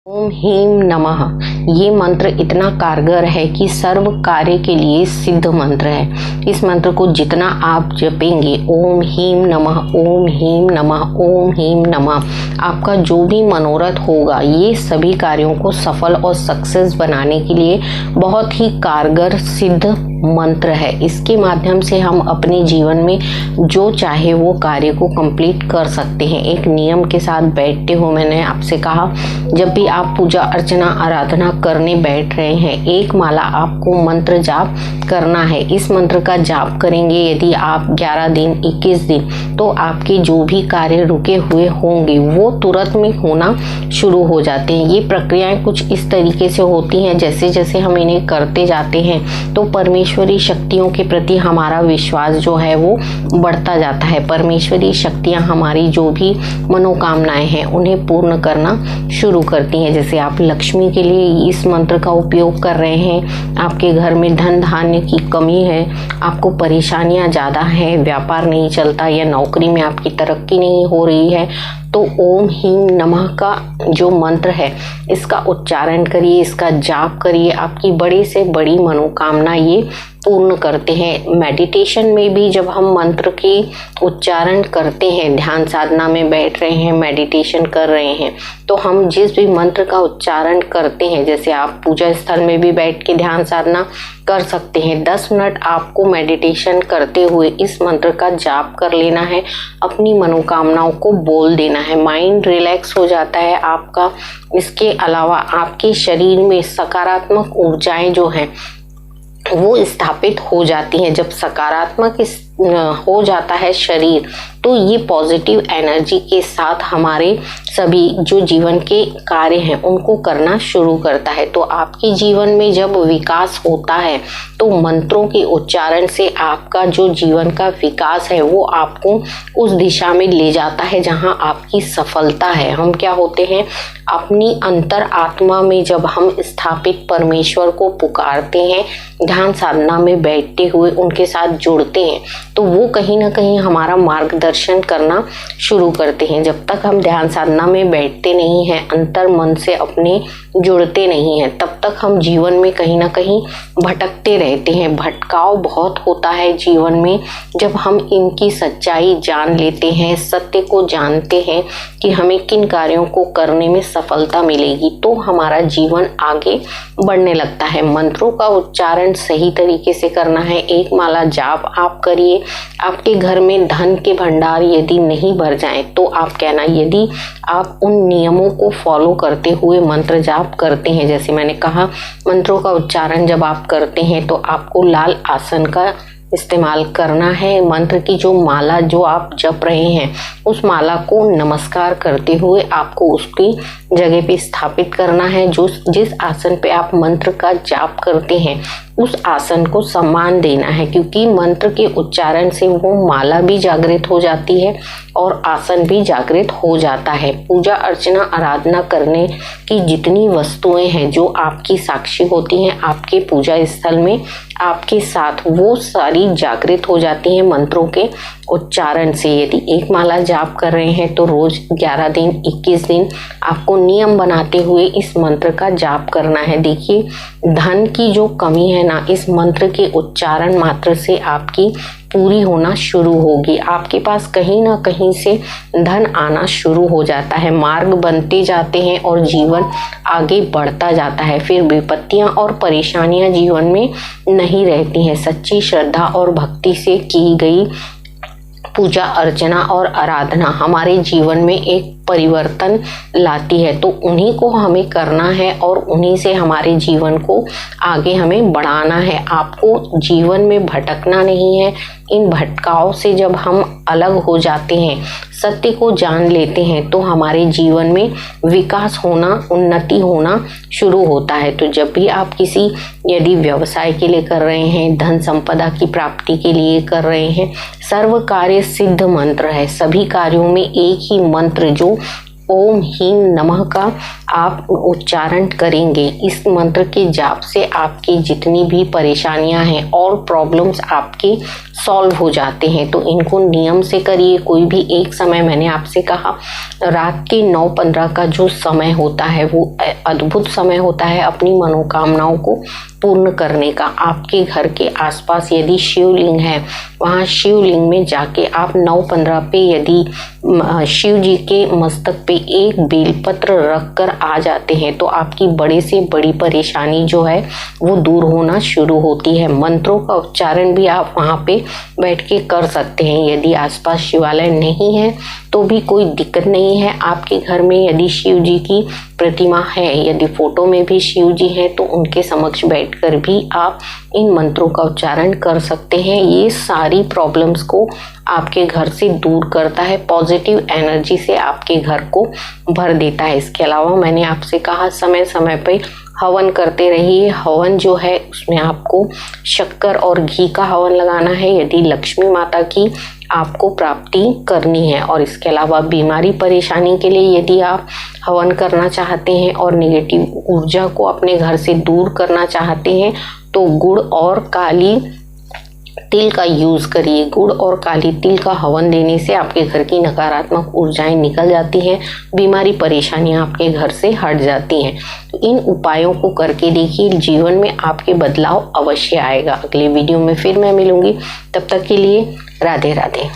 ओम ह्रीं नमः। ये मंत्र इतना कारगर है कि सर्व कार्य के लिए सिद्ध मंत्र है। इस मंत्र को जितना आप जपेंगे, ओम ह्रीं नमः, ओम ह्रीं नमः, ओम ह्रीं नमः, आपका जो भी मनोरथ होगा, ये सभी कार्यों को सफल और सक्सेस बनाने के लिए बहुत ही कारगर सिद्ध मंत्र है। इसके माध्यम से हम अपने जीवन में जो चाहे वो कार्य को कंप्लीट कर सकते हैं। एक नियम के साथ बैठते हो, मैंने आपसे कहा, जब भी आप पूजा अर्चना आराधना करने बैठ रहे हैं, एक माला आपको मंत्र जाप करना है। इस मंत्र का जाप करेंगे यदि आप 11 दिन 21 दिन, तो आपके जो भी कार्य रुके हुए होंगे वो तुरंत में होना शुरू हो जाते हैं। ये प्रक्रियाएं कुछ इस तरीके से होती हैं, जैसे जैसे हम इन्हें करते जाते हैं तो परमेश्वरी शक्तियों के प्रति हमारा विश्वास जो है वो बढ़ता जाता है। परमेश्वरी शक्तियां हमारी जो भी मनोकामनाएं हैं उन्हें पूर्ण करना शुरू करती हैं। जैसे आप लक्ष्मी के लिए इस मंत्र का उपयोग कर रहे हैं, आपके घर में धन धान्य की कमी है, आपको परेशानियां ज़्यादा हैं, व्यापार नहीं चलता या नौकरी में आपकी तरक्की नहीं हो रही है, तो ओम ह्रीं नमः का जो मंत्र है इसका उच्चारण करिए, इसका जाप करिए। आपकी बड़ी से बड़ी मनोकामना ये पूर्ण करते हैं। मेडिटेशन में भी जब हम मंत्र की उच्चारण करते हैं, ध्यान साधना में बैठ रहे हैं, मेडिटेशन कर रहे हैं, तो हम जिस भी मंत्र का उच्चारण करते हैं, जैसे आप पूजा स्थल में भी बैठ के ध्यान साधना कर सकते हैं। 10 मिनट आपको मेडिटेशन करते हुए इस मंत्र का जाप कर लेना है, अपनी मनोकामनाओं को बोल देना है। माइंड रिलैक्स हो जाता है आपका। इसके अलावा आपके शरीर में सकारात्मक ऊर्जाएं जो हैं वो स्थापित हो जाती हैं। जब सकारात्मक हो जाता है शरीर, तो ये पॉजिटिव एनर्जी के साथ हमारे सभी जो जीवन के कार्य हैं उनको करना शुरू करता है। तो आपके जीवन में जब विकास होता है तो मंत्रों के उच्चारण से आपका जो जीवन का विकास है वो आपको उस दिशा में ले जाता है जहां आपकी सफलता है। हम क्या होते हैं, अपनी अंतर आत्मा में जब हम स्थापित परमेश्वर को पुकारते हैं, ध्यान साधना में बैठते हुए उनके साथ जुड़ते हैं, तो वो कहीं ना कहीं हमारा मार्गदर्शन करना शुरू करते हैं। जब तक हम ध्यान साधना में बैठते नहीं हैं, अंतर मन से अपने जुड़ते नहीं हैं, तब तक हम जीवन में कहीं ना कहीं भटकते रहते हैं। भटकाव बहुत होता है जीवन में। जब हम इनकी सच्चाई जान लेते हैं, सत्य को जानते हैं कि हमें किन कार्यों को करने में सफलता मिलेगी, तो हमारा जीवन आगे बढ़ने लगता है। मंत्रों का उच्चारण सही तरीके से करना है। एक माला जाप आप करिए। आपके घर में धन के भंडार यदि नहीं भर जाएं, तो आप कहना, यदि आप उन नियमों को फॉलो करते हुए मंत्र जाप करते हैं, जैसे मैंने कहा, मंत्रों का उच्चारण जब आप करते हैं तो आपको लाल आसन का इस्तेमाल करना है। मंत्र की जो माला जो आप जप रहे हैं, उस माला को नमस्कार करते हुए आपको उसकी जगह पे स्थापित करना है। जिस आसन पे आप मंत्र का जाप करते हैं उस आसन को सम्मान देना है, क्योंकि मंत्र के उच्चारण से वो माला भी जागृत हो जाती है और आसन भी जागृत हो जाता है। पूजा अर्चना आराधना करने की जितनी वस्तुएं हैं जो आपकी साक्षी होती हैं आपके पूजा स्थल में आपके साथ, वो सारी जागृत हो जाती हैं मंत्रों के उच्चारण से। यदि एक माला जाप कर रहे हैं तो रोज 11 दिन 21 दिन आपको नियम बनाते हुए इस मंत्र का जाप करना है। देखिए, धन की जो कमी है ना, इस मंत्र के उच्चारण मात्र से आपकी पूरी होना शुरू होगी। आपके पास कहीं ना कहीं से धन आना शुरू हो जाता है, मार्ग बनते जाते हैं और जीवन आगे बढ़ता जाता है। फिर विपत्तियां और परेशानियां जीवन में नहीं रहती हैं। सच्ची श्रद्धा और भक्ति से की गई पूजा अर्चना और आराधना हमारे जीवन में एक परिवर्तन लाती है, तो उन्हीं को हमें करना है और उन्हीं से हमारे जीवन को आगे हमें बढ़ाना है। आपको जीवन में भटकना नहीं है। इन भटकाव से जब हम अलग हो जाते हैं, सत्य को जान लेते हैं, तो हमारे जीवन में विकास होना, उन्नति होना शुरू होता है। तो जब भी आप किसी यदि व्यवसाय के लिए कर रहे हैं, धन संपदा की प्राप्ति के लिए कर रहे हैं, सर्व कार्य सिद्ध मंत्र है। सभी कार्यों में एक ही मंत्र जो ओम ह्रीं नमः का आप उच्चारण करेंगे, इस मंत्र के जाप से आपकी जितनी भी परेशानियां हैं और प्रॉब्लम्स आपके सॉल्व हो जाते हैं। तो इनको नियम से करिए। कोई भी एक समय, मैंने आपसे कहा रात के 9:15 का जो समय होता है वो अद्भुत समय होता है अपनी मनोकामनाओं को पूर्ण करने का। आपके घर के आसपास यदि शिवलिंग है, वहाँ शिवलिंग में जाके आप 9:15 पे यदि शिव जी के मस्तक पे एक बेलपत्र रख कर आ जाते हैं तो आपकी बड़े से बड़ी परेशानी जो है वो दूर होना शुरू होती है। मंत्रों का उच्चारण भी आप वहाँ पे बैठ के कर सकते हैं। यदि आसपास शिवालय नहीं है तो भी कोई दिक्कत नहीं है। आपके घर में यदि शिव जी की प्रतिमा है, यदि फोटो में भी शिव जी हैं, तो उनके समक्ष बैठकर भी आप इन मंत्रों का उच्चारण कर सकते हैं। ये सारी प्रॉब्लम्स को आपके घर से दूर करता है, पॉजिटिव एनर्जी से आपके घर को भर देता है। इसके अलावा मैंने आपसे कहा समय समय पे हवन करते रहिए। हवन जो है उसमें आपको शक्कर और घी का हवन लगाना है यदि लक्ष्मी माता की आपको प्राप्ति करनी है। और इसके अलावा बीमारी परेशानी के लिए यदि आप हवन करना चाहते हैं और नेगेटिव ऊर्जा को अपने घर से दूर करना चाहते हैं तो गुड़ और काली तिल का यूज करिए। गुड़ और काली तिल का हवन देने से आपके घर की नकारात्मक ऊर्जाएं निकल जाती हैं, बीमारी परेशानियां आपके घर से हट जाती हैं। तो इन उपायों को करके देखिए, जीवन में आपके बदलाव अवश्य आएगा। अगले वीडियो में फिर मैं मिलूंगी, तब तक के लिए राधे राधे।